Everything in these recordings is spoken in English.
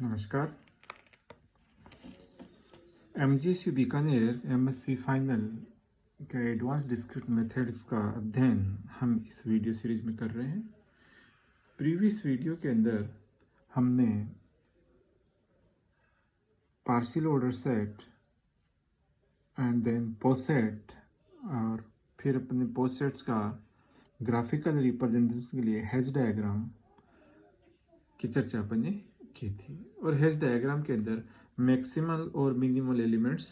नमस्कार। MGSU Bikaner MSc final का advance discrete methods का अध्ययन हम इस वीडियो सीरीज में कर रहे हैं। प्रीवियस वीडियो के अंदर हमने partial order set and then poset और फिर अपने पोसेट्स का ग्राफिकल रिप्रेजेंटेशन के लिए हेज डायग्राम की चर्चा अपने की थी और हेज डायग्राम के अंदर मैक्सिमल और मिनिमल एलिमेंट्स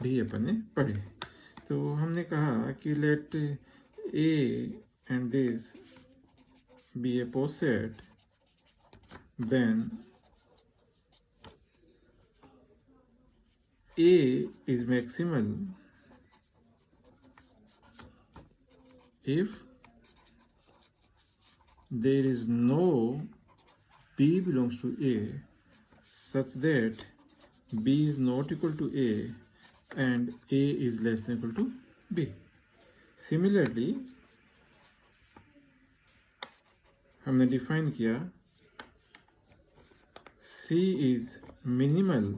भी अपने पढ़े। तो हमने कहा कि let A and this be a poset, then A is maximal if there is no B belongs to A such that B is not equal to A and A is less than equal to B. Similarly, हमने define किया C is minimal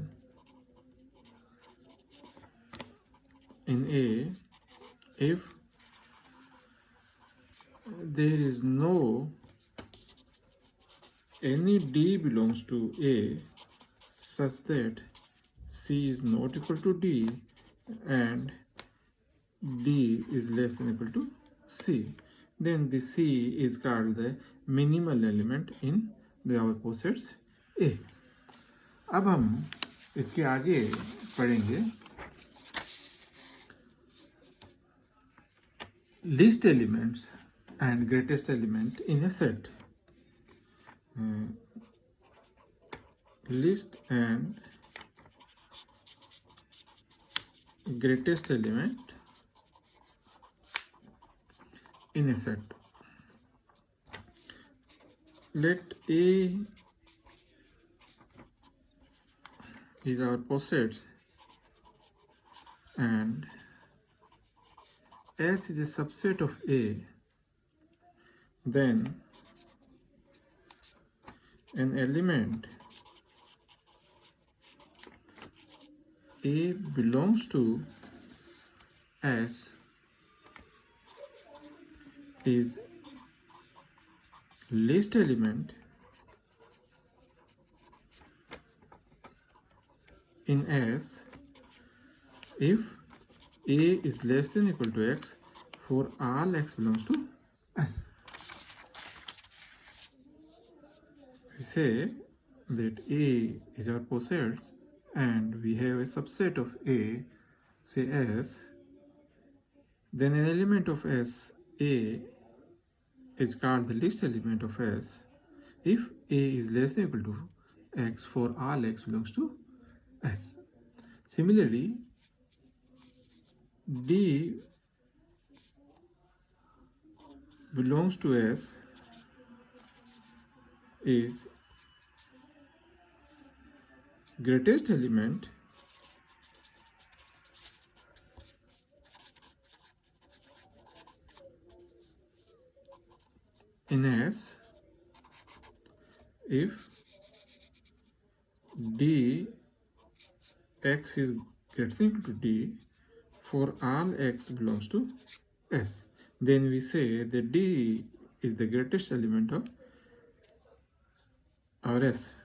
in A if there is no any D belongs to A such that C is not equal to D and D is less than equal to C. Then the C is called the minimal element in the our posets A. अब हम इसके आगे पढ़ेंगे least elements and greatest element in a set. Least and greatest element in a set. Let A is our posets and S is a subset of A, then an element A belongs to S is least element in S if A is less than or equal to X for all X belongs to S. We say that A is our posets and we have a subset of A, say S, then an element of S, A, is called the least element of S if A is less than or equal to X for all X belongs to S. Similarly, D belongs to S is greatest element in S if D X is greater than or equal to D for all X belongs to S. Then we say that D is the greatest element of our S.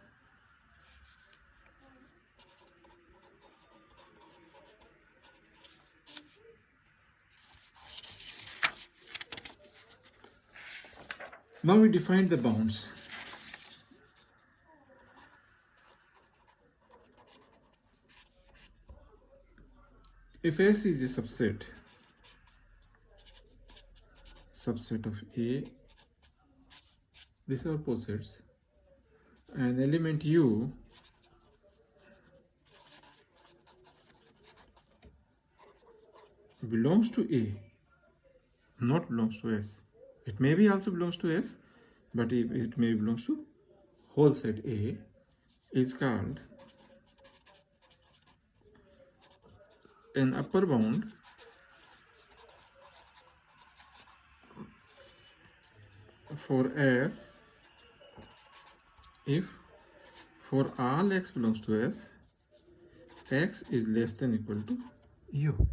Now we define the bounds. If S is a subset of A, these are posets, and element U belongs to A, not belongs to S. It may be also belongs to S, but it may belongs to whole set A, is called an upper bound for S if for all x belongs to S, x is less than equal to u.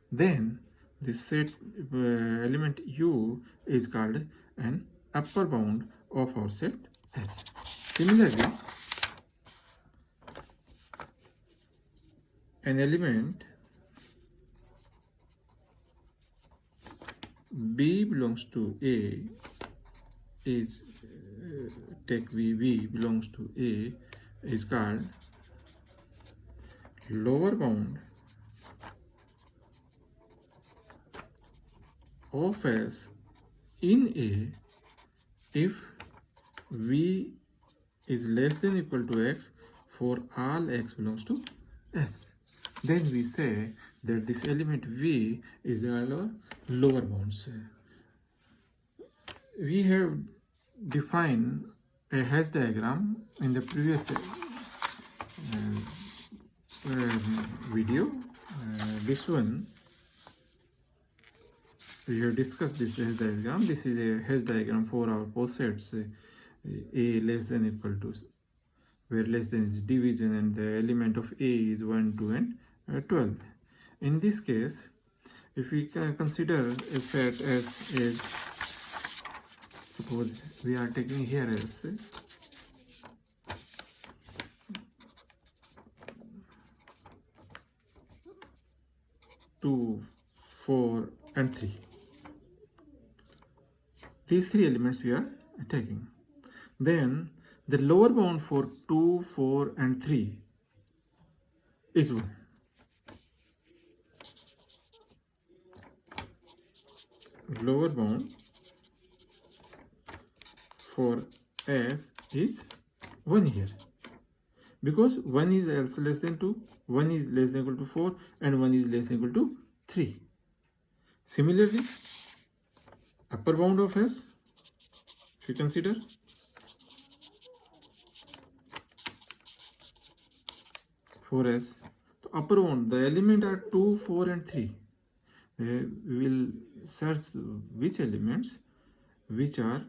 Then this set element u is called an upper bound of our set S. Similarly, an element B belongs to A is take V belongs to A is called lower bound of S in A if V is less than equal to X for all X belongs to S. Then we say that this element V is our lower bounds. We have defined a hash diagram in the previous video. This one we have discussed this hash diagram. This is a hash diagram for our posets A less than equal to, where less than is division and the element of A is 1, 2 and 12. In this case, if we consider a set as is, suppose we are taking here as 2, 4 and 3. These three elements we are taking. Then the lower bound for 2, 4 and 3 is 1. Lower bound for S is 1 here, because 1 is also less than 2, 1 is less than equal to 4 and 1 is less than equal to 3. Similarly, upper bound of S, if you consider, for S, the upper bound, the element are 2, 4 and 3. We will search which elements which are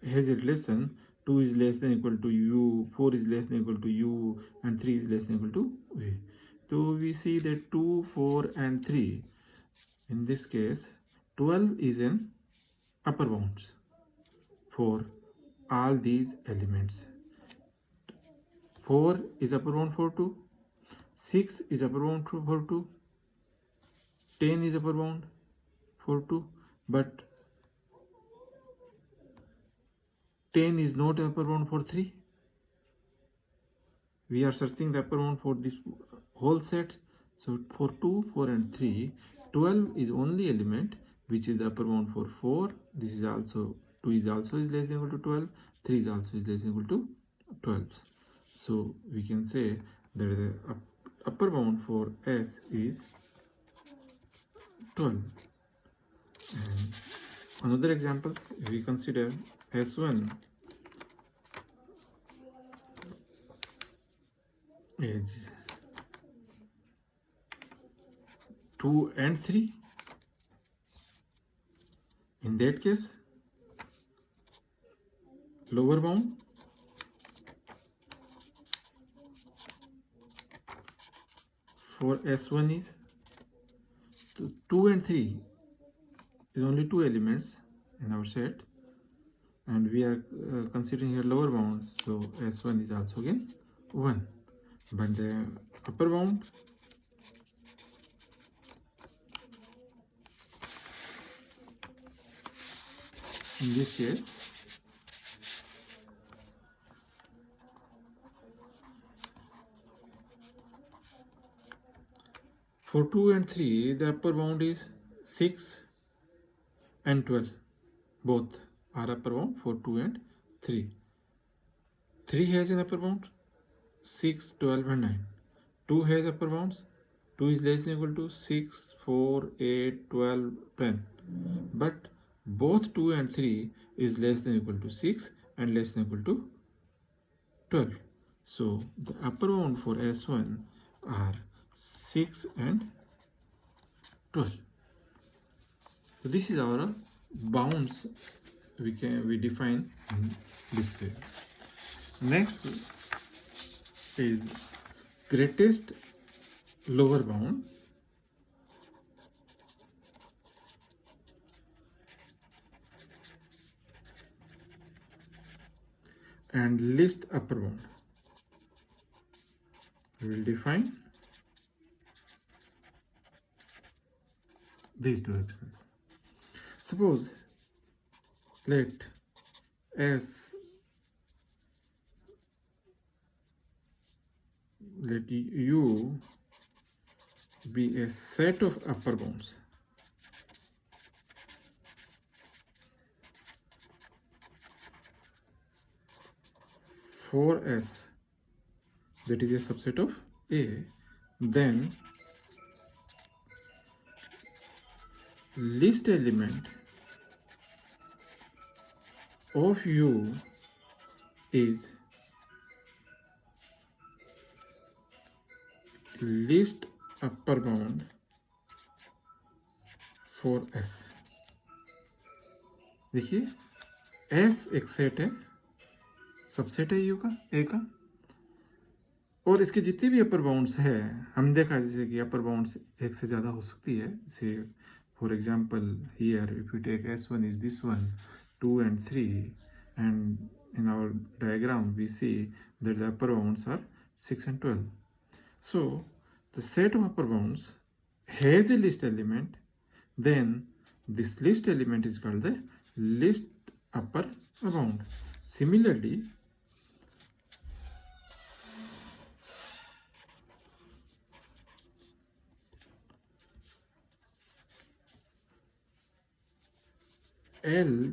has a relation 2 is less than equal to u, 4 is less than equal to u and 3 is less than equal to v. So we see that 2, 4 and 3, in this case 12 is an upper bounds for all these elements. 4 is upper bound for 2, 6 is upper bound for 2, 10 is upper bound for 2, but 10 is not upper bound for 3. We are searching the upper bound for this whole set. So for 2, 4 and 3, 12 is only element which is the upper bound for 4. This is also 2 is also is less than equal to 12. 3 is also is less than equal to 12. So we can say that the upper bound for S is 12. And another examples, we consider S1 is 2 and 3. In that case, lower bound for S1 is 2 and 3 is only 2 elements in our set, and we are considering here lower bound, so S1 is also again 1, but the upper bound in this case for 2 and 3, the upper bound is 6 and 12. Both are upper bound for 2 and 3. 3 has an upper bound 6, 12 and 9. 2 has upper bounds. 2 is less than equal to 6, 4, 8, 12, 10. But both 2 and 3 is less than equal to 6 and less than equal to 12. So the upper bound for S1 are 6 and 12. So this is our bounds we define in this way. Next is greatest lower bound and least upper bound. We will define these two expressions. Suppose let S let U be a set of upper bounds for S that is a subset of A, then least element of U is least upper bound for S. देखिए S एक set है, subset है you का, ए का, और इसके जितने भी अपर बाउंड्स है हमने देखा जैसे कि अपर बाउंड्स एक से ज़्यादा हो सकती है. जैसे for example here if you take S1 is this one, 2 and 3, and in our diagram we see that the upper bounds are 6 and 12. So the set of upper bounds has a least element, then this least element is called the least upper bound. Similarly, L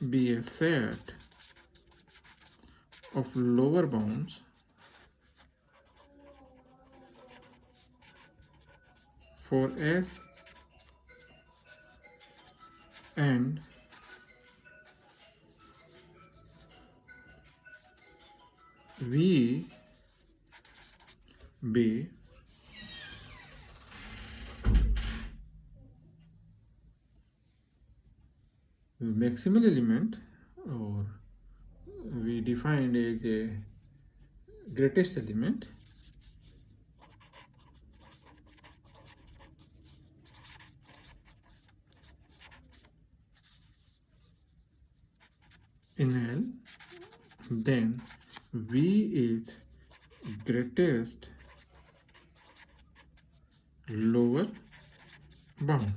be a set of lower bounds for S and V be maximal element, or we defined as a greatest element, in L, then V is greatest lower bound.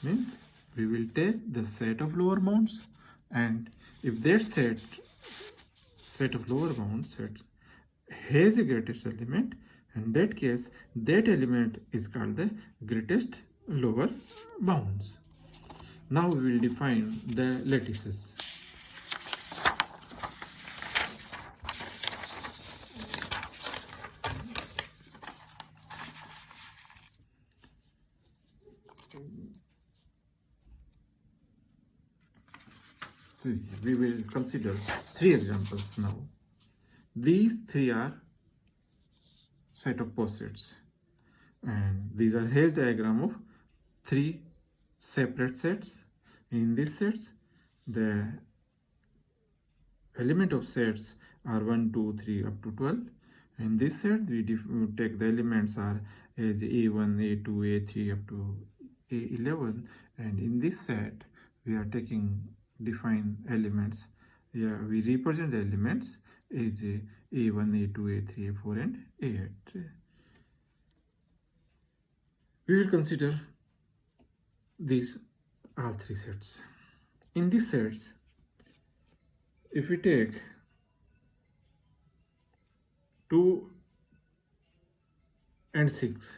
Means we will take the set of lower bounds, and if that set of lower bounds has a greatest element, in that case that element is called the greatest lower bounds. Now we will define the lattices. We will consider 3 examples now. These 3 are set of posets, and these are Hayes diagram of 3 separate sets. In these sets, the element of sets are 1, 2, 3 up to 12. In this set, we take the elements are as A1, A2, A3 up to A11, and in this set we are taking define elements. Yeah, we represent the elements as A1, A2, A3, A4 and A8. We will consider these all 3 sets. In these sets, if we take 2 and 6,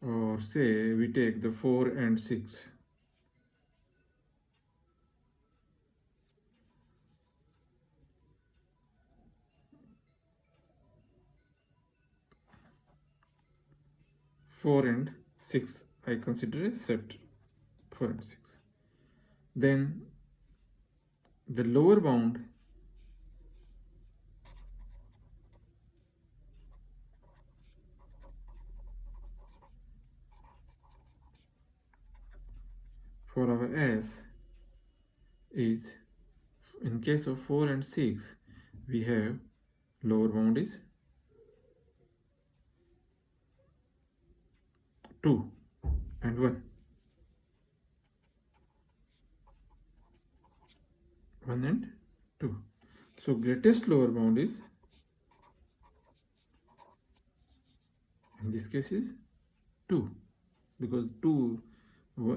or say we take the 4 and 6, I consider a set 4 and 6. Then the lower bound for our S is, in case of 4 and 6, we have lower bound is 2 and 1. 1 and 2. So greatest lower bound is, in this case, is 2, because 2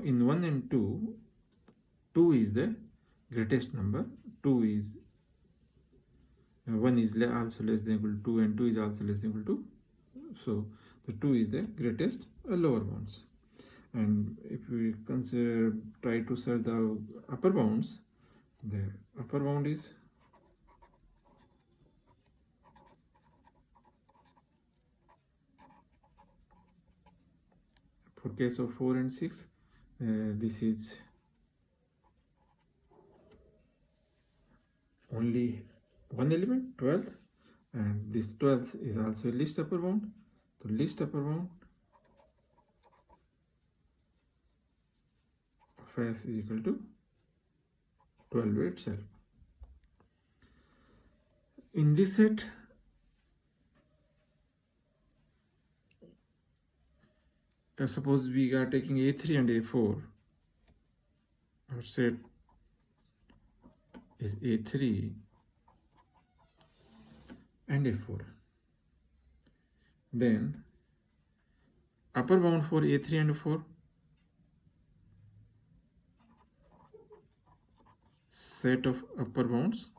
in 1 and 2, 2 is the greatest number. 2 is 1 is also less than equal to 2, and 2 is also less than equal to 2. So the 2 is the greatest lower bounds. And if we try to search the upper bounds, the upper bound is for case of 4 and 6, this is only one element, 12th, and this 12th is also a least upper bound. So least upper bound of S is equal to 12 itself. In this set, suppose we are taking A3 and A4. Our set is A3 and A4. Then upper bound for A3 and A4, set of upper bounds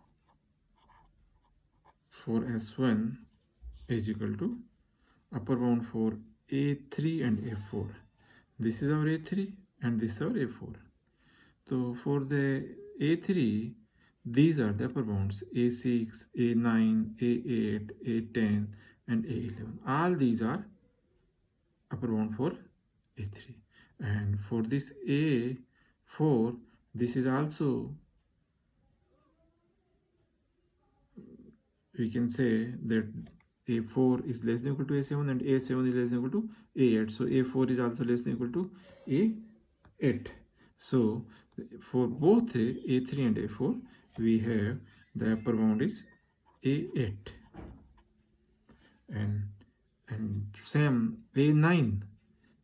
for S1 is equal to upper bound for A3 and A4. This is our A3 and this is our A4. So for the A3, these are the upper bounds: A6, A9, A8, A10 and A11. All these are upper bound for A3. And for this A4, this is also, we can say that A4 is less than equal to A7 and A7 is less than equal to A8. So A4 is also less than equal to A8. So for both A3 and A4, we have the upper bound is A8. And same A9,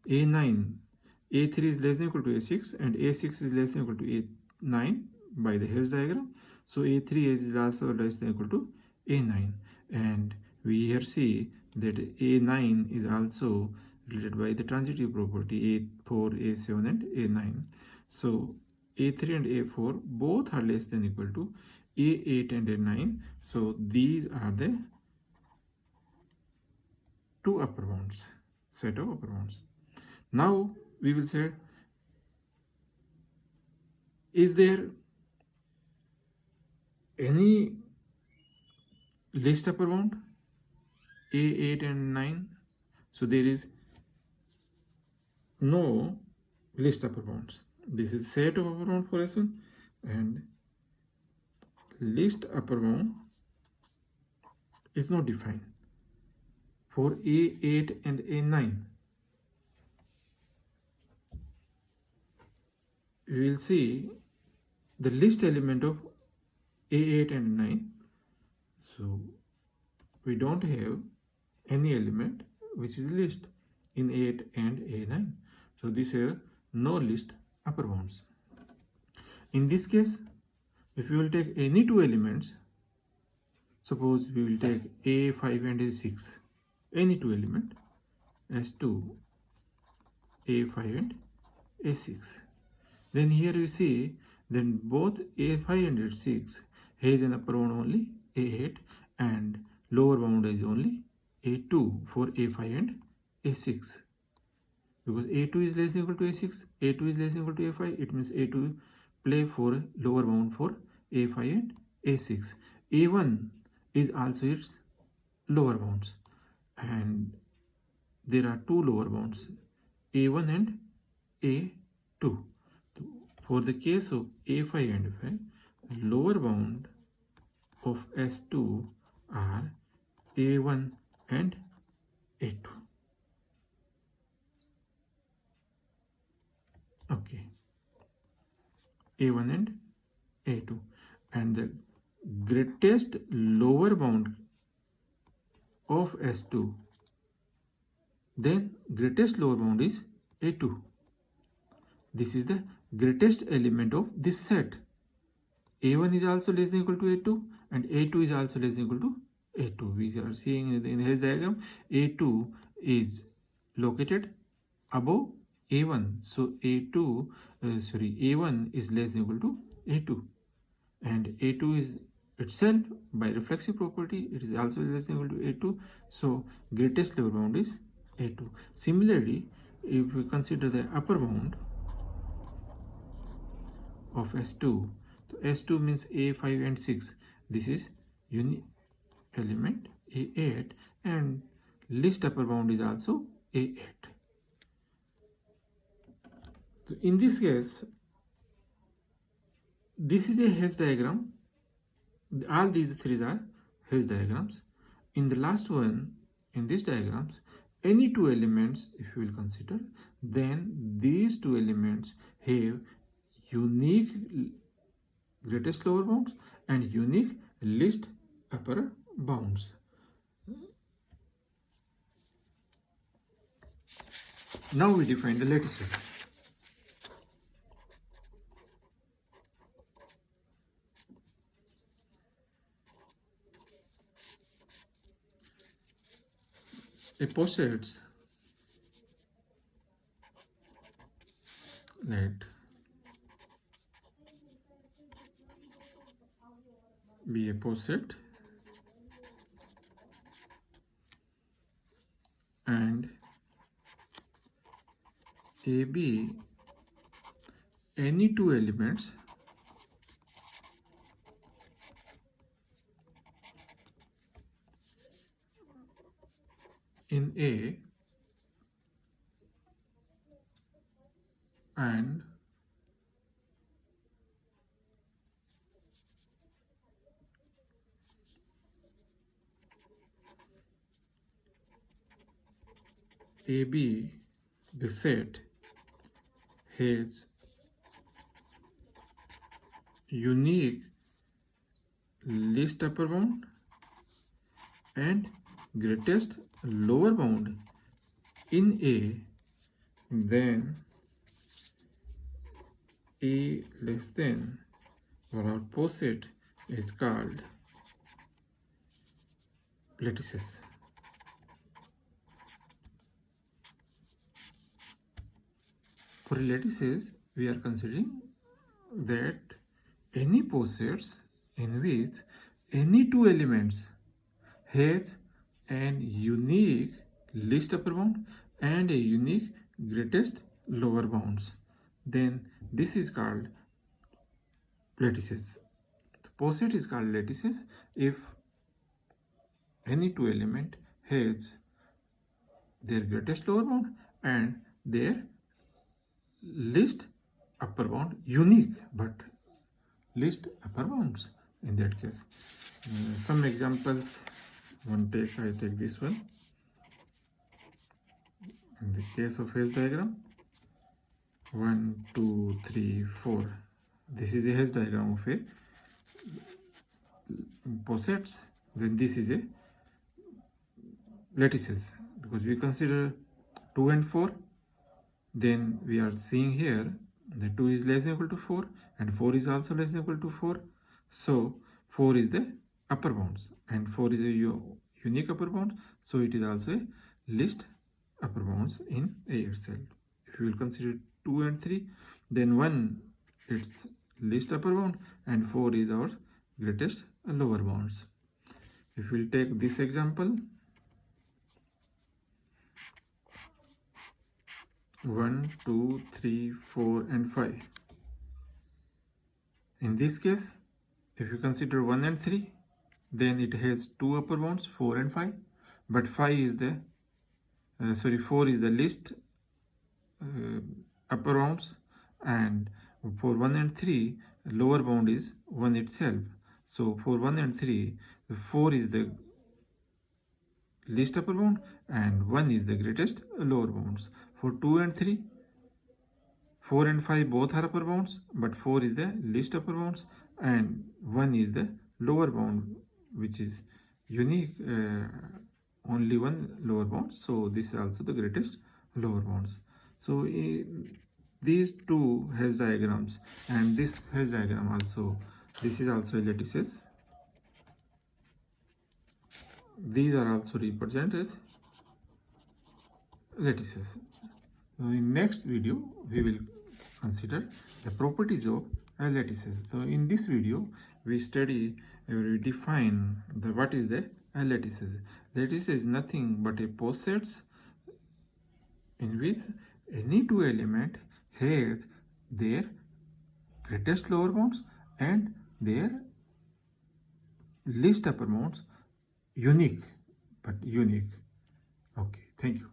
A3 is less than equal to A6 and A6 is less than equal to A9 by the Hess diagram. So A3 is also less than equal to A9, and we here see that A9 is also related by the transitive property A4, A7 and A9. So A3 and A4 both are less than equal to A8 and A9. So these are the two upper bounds, set of upper bounds. Now we will say, is there any least upper bound? A8 and 9. So there is no least upper bounds. This is set of upper bound for S1, and least upper bound is not defined for A8 and A9. We will see the least element of A8 and 9. So we don't have any element which is least in 8 and A9. So this has no least upper bounds. In this case, if we will take any two elements, suppose we will take A5 and A6, any two element, S2, A5 and A6. Then here you see, then both A5 and A6 has an upper bound only A8 and lower bound is only A2 for A5 and A6. Because A2 is less than equal to A6, A2 is less than equal to A5, it means A2 play for lower bound for A5 and A6. A1 is also its lower bounds, and there are two lower bounds, A1 and A2. For the case of A5 and A5, lower bound of S2 are A1 and A2. Okay, A1 and A2, and the greatest lower bound of S2, then greatest lower bound is A2. This is the greatest element of this set. A1 is also less than equal to A2 and A2 is also less than equal to A2. We are seeing in the Hess diagram A2 is located above A1. So A1 is less than equal to A2, and A2 is itself by reflexive property it is also less than equal to A2. So greatest lower bound is A2. Similarly, if we consider the upper bound of S2, so S2 means A5 and 6. This is unique element A8, and least upper bound is also A8. So in this case, this is a Hess diagram. All these three are Hess diagrams. In the last one, in these diagrams, any two elements, if you will consider, then these two elements have unique greatest lower bounds and unique least upper bounds. Now we define the lattices. A posets, let be a poset and AB any two elements in A and AB, the set, has unique least upper bound and greatest lower bound in A, then A less than or our poset is called lattices. For lattices, we are considering that any posets in which any two elements has an unique least upper bound and a unique greatest lower bounds, then this is called lattices. The poset is called lattices if any two element has their greatest lower bound and their least upper bound unique but least upper bounds in that case. Some examples, I take this one. In the case of Hess diagram, 1, 2, 3, 4. This is a Hess diagram of a posets. Then this is a lattices, because we consider 2 and 4. Then we are seeing here the 2 is less than equal to 4 and 4 is also less than equal to 4. So 4 is the upper bounds and 4 is a unique upper bound. So it is also a least upper bounds in A itself. If you will consider 2 and 3, then 1 it's least upper bound and 4 is our greatest lower bounds. If we will take this example, 1, 2, 3, 4 and 5. In this case, if you consider 1 and 3, then it has two upper bounds, 4 and 5, but 5 is the 4 is the least upper bounds, and for 1 and 3 lower bound is 1 itself. So for 1 and 3, 4 is the least upper bound and 1 is the greatest lower bounds. For 2 and 3, 4 and 5 both are upper bounds, but 4 is the least upper bounds and 1 is the lower bound, which is unique, only one lower bound. So this is also the greatest lower bounds. So these two Hedge diagrams and this Hedge diagram also, this is also a lattices. These are also represented as lattices. So in next video we will consider the properties of lattices. So in this video we study, we define the what is the lattices. Lattice is nothing but a posets in which any two element has their greatest lower bounds and their least upper bounds unique, but unique. Okay, thank you.